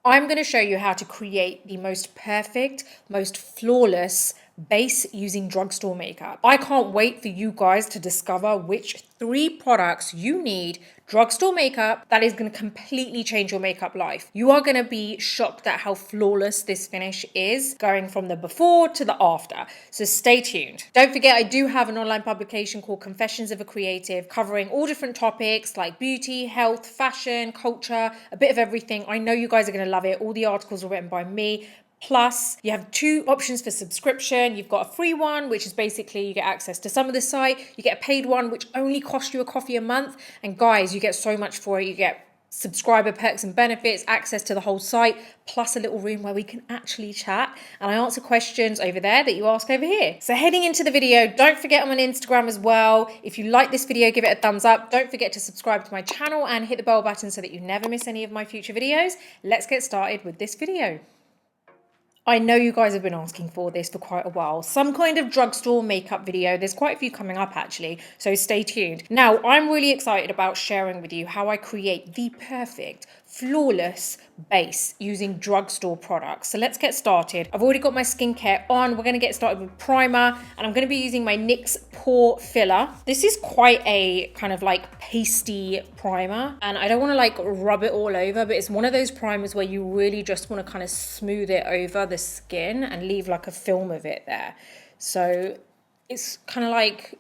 I'm going to show you how to create the most perfect, most flawless base using drugstore makeup. I can't wait for you guys to discover which 3 products you need, drugstore makeup, that is going to completely change your makeup life. You are going to be shocked at how flawless this finish is, going from the before to the after. So stay tuned. Don't forget, I do have an online publication called Confessions of a Creative, covering all different topics like beauty, health, fashion, culture, a bit of everything. I know you guys are going to love it. All the articles are written by me. Plus, you have 2 options for subscription. You've got a free one, which is basically you get access to some of the site. You get a paid one, which only costs you a coffee a month. And guys, you get so much for it. You get subscriber perks and benefits, access to the whole site, plus a little room where we can actually chat. And I answer questions over there that you ask over here. So heading into the video, don't forget I'm on Instagram as well. If you like this video, give it a thumbs up. Don't forget to subscribe to my channel and hit the bell button so that you never miss any of my future videos. Let's get started with this video. I know you guys have been asking for this for quite a while. Some kind of drugstore makeup video. There's quite a few coming up actually, so stay tuned. Now, I'm really excited about sharing with you how I create the perfect, flawless base using drugstore products. So let's get started. I've already got my skincare on. We're going to get started with primer, and I'm going to be using my NYX Pore Filler. This is quite a kind of like pasty primer, and I don't want to like rub it all over, but it's one of those primers where you really just want to kind of smooth it over the skin and leave like a film of it there. So it's kind of like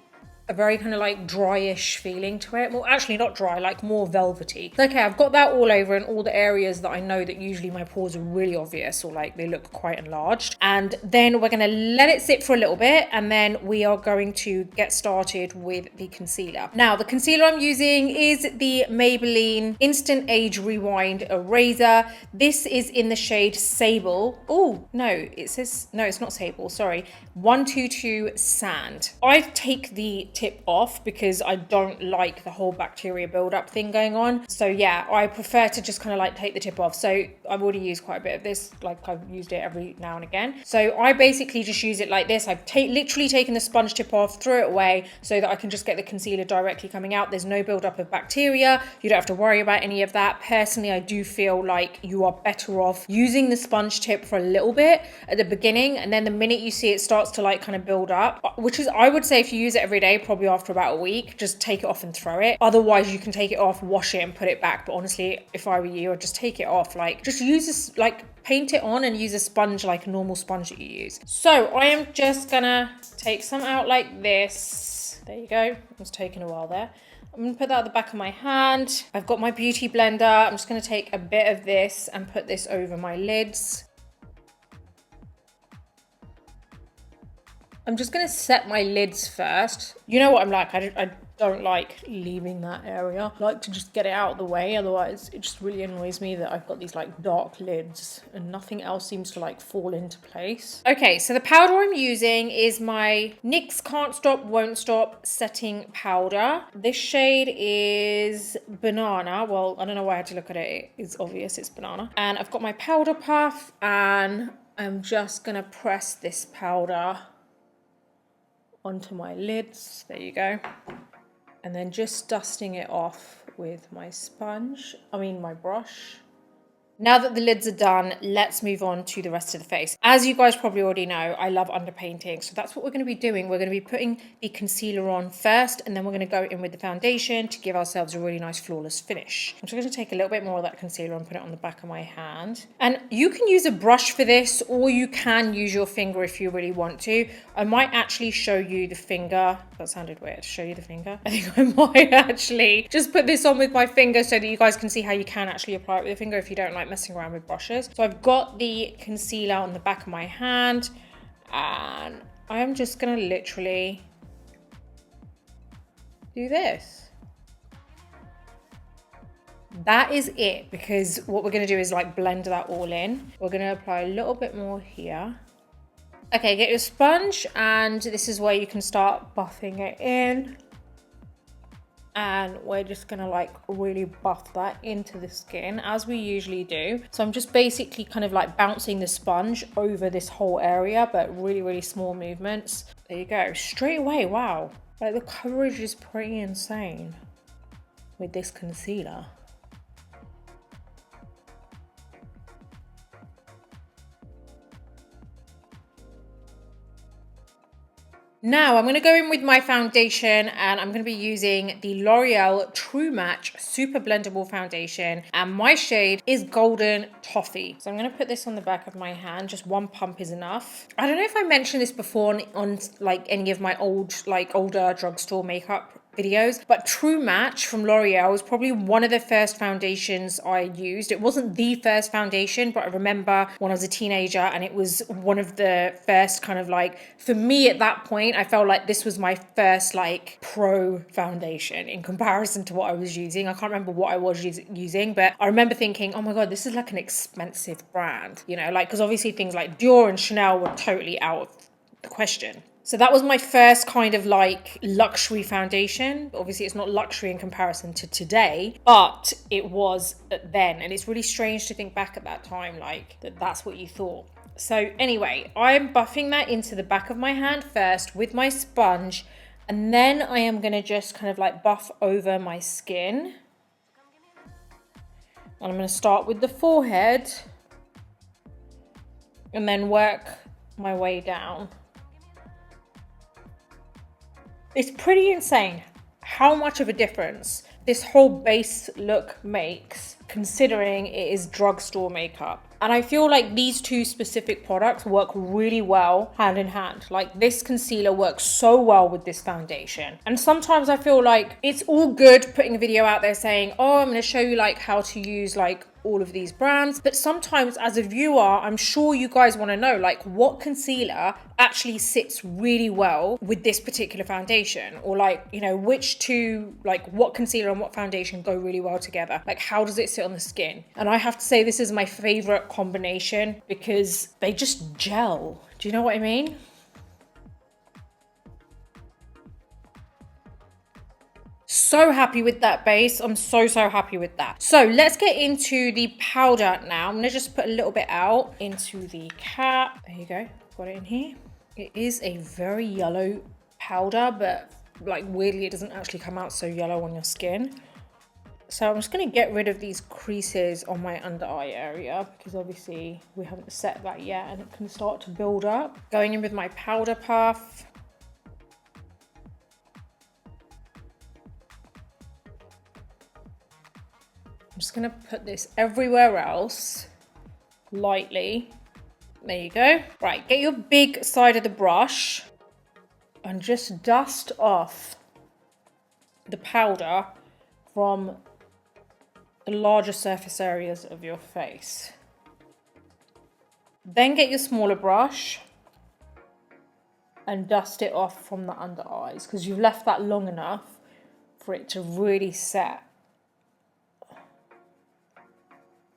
a very kind of like dryish feeling to it. Well, actually not dry, like more velvety. Okay, I've got that all over in all the areas that I know that usually my pores are really obvious or like they look quite enlarged. And then we're gonna let it sit for a little bit, and then we are going to get started with the concealer. Now, the concealer I'm using is the Maybelline Instant Age Rewind Eraser. This is in the shade Sable. Oh, no, it says, no, it's not Sable, sorry. 122 Sand. I take the tip off because I don't like the whole bacteria buildup thing going on. So yeah, I prefer to just kind of like take the tip off. So I've already used quite a bit of this, like I've used it every now and again. So I basically just use it like this. I've literally taken the sponge tip off, threw it away so that I can just get the concealer directly coming out. There's no buildup of bacteria. You don't have to worry about any of that. Personally, I do feel like you are better off using the sponge tip for a little bit at the beginning, and then the minute you see it starts to like kind of build up, which is, I would say if you use it every day, probably after about a week, just take it off and throw it. Otherwise, you can take it off, wash it and put it back. But honestly, if I were you, I'd just take it off. Like, just use this, like paint it on and use a sponge like a normal sponge that you use. So I am just gonna take some out like this. There you go. It was taking a while there. I'm gonna put that at the back of my hand. I've got my beauty blender. I'm just gonna take a bit of this and put this over my lids. I'm just gonna set my lids first. You know what I'm like, I don't like leaving that area. I like to just get it out of the way, otherwise it just really annoys me that I've got these like dark lids and nothing else seems to like fall into place. Okay, so the powder I'm using is my NYX Can't Stop, Won't Stop Setting Powder. This shade is Banana. Well, I don't know why I had to look at it. It's obvious it's Banana. And I've got my powder puff, and I'm just gonna press this powder onto my lids. There you go. And then just dusting it off with my my brush. Now that the lids are done, let's move on to the rest of the face. As you guys probably already know, I love underpainting. So that's what we're going to be doing. We're going to be putting the concealer on first, and then we're going to go in with the foundation to give ourselves a really nice flawless finish. I'm just going to take a little bit more of that concealer and put it on the back of my hand. And you can use a brush for this, or you can use your finger if you really want to. I might actually show you the finger. That sounded weird. Show you the finger? I think I might actually just put this on with my finger so that you guys can see how you can actually apply it with your finger if you don't like messing around with brushes. So I've got the concealer on the back of my hand, and I am just gonna literally do this. That is it, because what we're gonna do is like blend that all in. We're gonna apply a little bit more here. Okay, get your sponge, and this is where you can start buffing it in. And we're just gonna like really buff that into the skin as we usually do. So I'm just basically kind of like bouncing the sponge over this whole area, but really, really small movements. There you go, straight away, wow. Like the coverage is pretty insane with this concealer. Now I'm going to go in with my foundation, and I'm going to be using the L'Oreal True Match Super Blendable Foundation, and my shade is Golden Toffee. So I'm going to put this on the back of my hand. Just one pump is enough. I don't know if I mentioned this before on like any of my older drugstore makeup videos, but True Match from L'Oreal was probably one of the first foundations I used. It wasn't the first foundation, but I remember when I was a teenager, and it was one of the first kind of like, for me at that point, I felt like this was my first like pro foundation in comparison to what I was using. I can't remember what I was using, but I remember thinking, oh my God, this is like an expensive brand, you know, like, because obviously things like Dior and Chanel were totally out of the question. So that was my first kind of like luxury foundation. Obviously it's not luxury in comparison to today, but it was then. And it's really strange to think back at that time, like that's what you thought. So anyway, I'm buffing that into the back of my hand first with my sponge, and then I am gonna just kind of like buff over my skin. And I'm gonna start with the forehead and then work my way down. It's pretty insane how much of a difference this whole base look makes, considering it is drugstore makeup. And I feel like these two specific products work really well hand in hand. Like this concealer works so well with this foundation. And sometimes I feel like it's all good putting a video out there saying, oh, I'm going to show you like how to use like all of these brands. But sometimes as a viewer, I'm sure you guys want to know like what concealer actually sits really well with this particular foundation, or like, you know, which two, like what concealer and what foundation go really well together. Like how does it sit on the skin? And I have to say this is my favorite combination because they just gel. Do you know what I mean? So happy with that base. I'm so happy with that. So let's get into the powder now. I'm gonna just put a little bit out into the cap. There you go, got it in here. It is a very yellow powder, but like weirdly it doesn't actually come out so yellow on your skin. So I'm just gonna get rid of these creases on my under eye area because obviously we haven't set that yet and it can start to build up. Going in with my powder puff. I'm just gonna put this everywhere else, lightly. There you go. Right, get your big side of the brush and just dust off the powder from the larger surface areas of your face. Then get your smaller brush and dust it off from the under eyes because you've left that long enough for it to really set.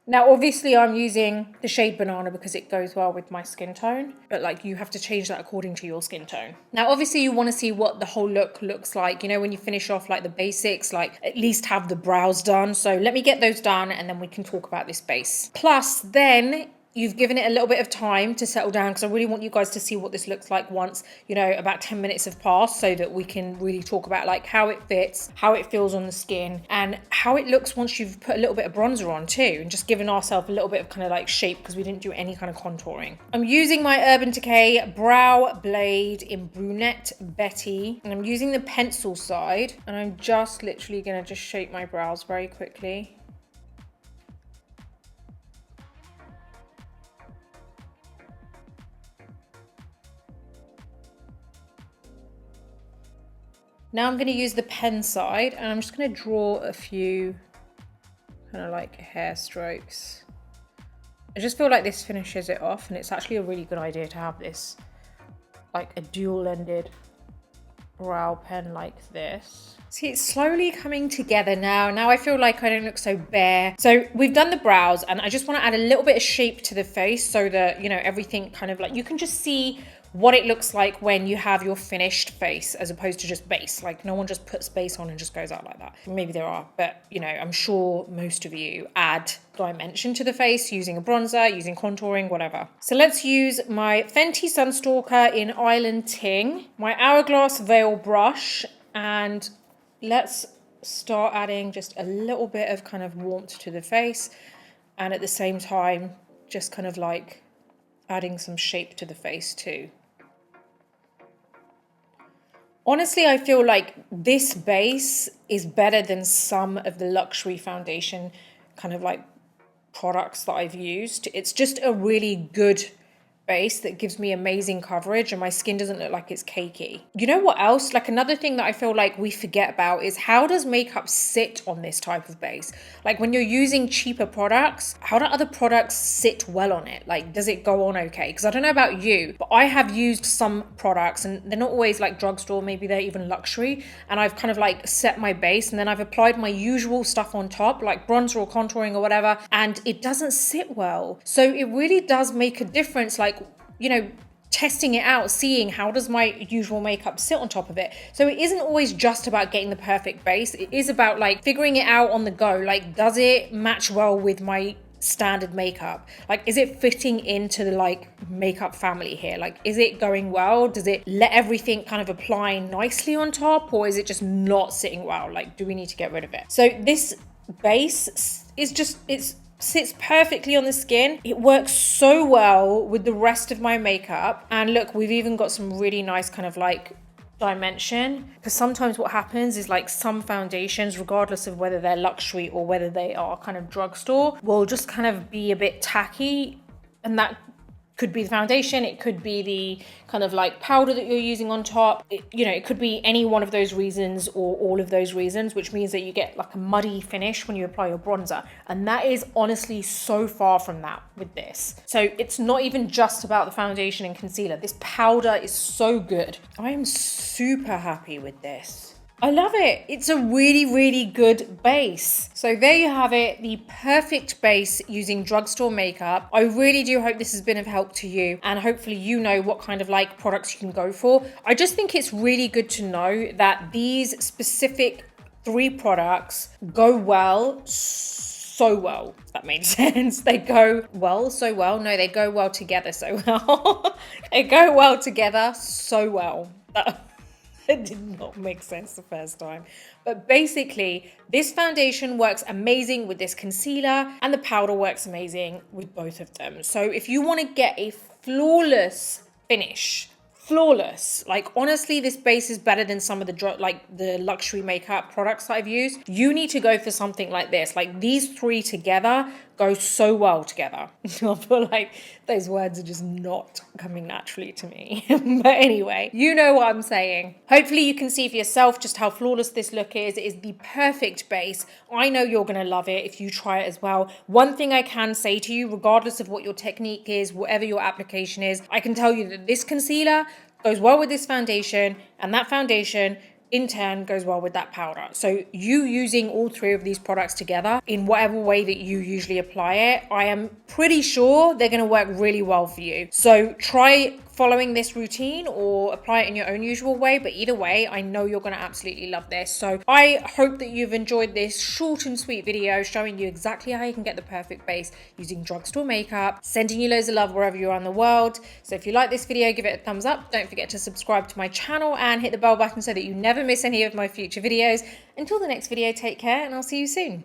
Now, obviously I'm using the shade Banana because it goes well with my skin tone, but like you have to change that according to your skin tone. Now, obviously you want to see what the whole look looks like. You know, when you finish off like the basics, like at least have the brows done. So let me get those done and then we can talk about this base. Plus then you've given it a little bit of time to settle down because I really want you guys to see what this looks like once, you know, about 10 minutes have passed so that we can really talk about like how it fits, how it feels on the skin and how it looks once you've put a little bit of bronzer on too and just given ourselves a little bit of kind of like shape because we didn't do any kind of contouring. I'm using my Urban Decay Brow Blade in Brunette Betty and I'm using the pencil side and I'm just literally going to just shape my brows very quickly. Now I'm going to use the pen side and I'm just going to draw a few kind of like hair strokes. I just feel like this finishes it off and it's actually a really good idea to have this like a dual-ended brow pen like this. See, it's slowly coming together now. Now I feel like I don't look so bare. So we've done the brows and I just want to add a little bit of shape to the face so that, you know, everything kind of like, you can just see what it looks like when you have your finished face as opposed to just base. Like no one just puts base on and just goes out like that. Maybe there are, but you know, I'm sure most of you add dimension to the face using a bronzer, using contouring, whatever. So let's use my Fenty Sunstalker in Island Ting, my Hourglass Veil brush, and let's start adding just a little bit of kind of warmth to the face and at the same time just kind of like adding some shape to the face too. Honestly, I feel like this base is better than some of the luxury foundation kind of like products that I've used. It's just a really good base that gives me amazing coverage and my skin doesn't look like it's cakey. You know what else? Like another thing that I feel like we forget about is how does makeup sit on this type of base? Like when you're using cheaper products, how do other products sit well on it? Like does it go on okay? Because I don't know about you, but I have used some products and they're not always like drugstore, maybe they're even luxury, and I've kind of like set my base and then I've applied my usual stuff on top like bronzer or contouring or whatever, and it doesn't sit well. So it really does make a difference, like, you know, testing it out, seeing how does my usual makeup sit on top of it. So it isn't always just about getting the perfect base. It is about like figuring it out on the go. Like, does it match well with my standard makeup? Like, is it fitting into the like makeup family here? Like, is it going well? Does it let everything kind of apply nicely on top, or is it just not sitting well? Like, do we need to get rid of it? So this base is just, it sits perfectly on the skin. It works so well with the rest of my makeup. And look, we've even got some really nice kind of like dimension, because sometimes what happens is like some foundations, regardless of whether they're luxury or whether they are kind of drugstore, will just kind of be a bit tacky, and that could be the foundation, it could be the kind of like powder that you're using on top. It could be any one of those reasons or all of those reasons, which means that you get like a muddy finish when you apply your bronzer. And that is honestly so far from that with this. So it's not even just about the foundation and concealer. This powder is so good. I am super happy with this. I love it. It's a really, really good base. So there you have it, the perfect base using drugstore makeup. I really do hope this has been of help to you, and hopefully you know what kind of like products you can go for. I just think it's really good to know that these specific 3 products go well so well, if that makes sense. They go well so well. No, they go well together so well. They go well together so well. It did not make sense the first time. But basically, this foundation works amazing with this concealer, and the powder works amazing with both of them. So if you want to get a flawless finish, flawless, like honestly, this base is better than some of the luxury makeup products that I've used. You need to go for something like this. Like these 3 together go so well together. I feel like those words are just not coming naturally to me. But anyway, you know what I'm saying. Hopefully you can see for yourself just how flawless this look is. It is the perfect base. I know you're going to love it if you try it as well. One thing I can say to you, regardless of what your technique is, whatever your application is, I can tell you that this concealer goes well with this foundation, and that foundation in turn goes well with that powder. So you using all 3 of these products together in whatever way that you usually apply it, I am pretty sure they're going to work really well for you. So try following this routine or apply it in your own usual way, but either way, I know you're going to absolutely love this. So I hope that you've enjoyed this short and sweet video showing you exactly how you can get the perfect base using drugstore makeup, sending you loads of love wherever you are in the world. So if you like this video, give it a thumbs up. Don't forget to subscribe to my channel and hit the bell button so that you never miss any of my future videos. Until the next video, take care, and I'll see you soon.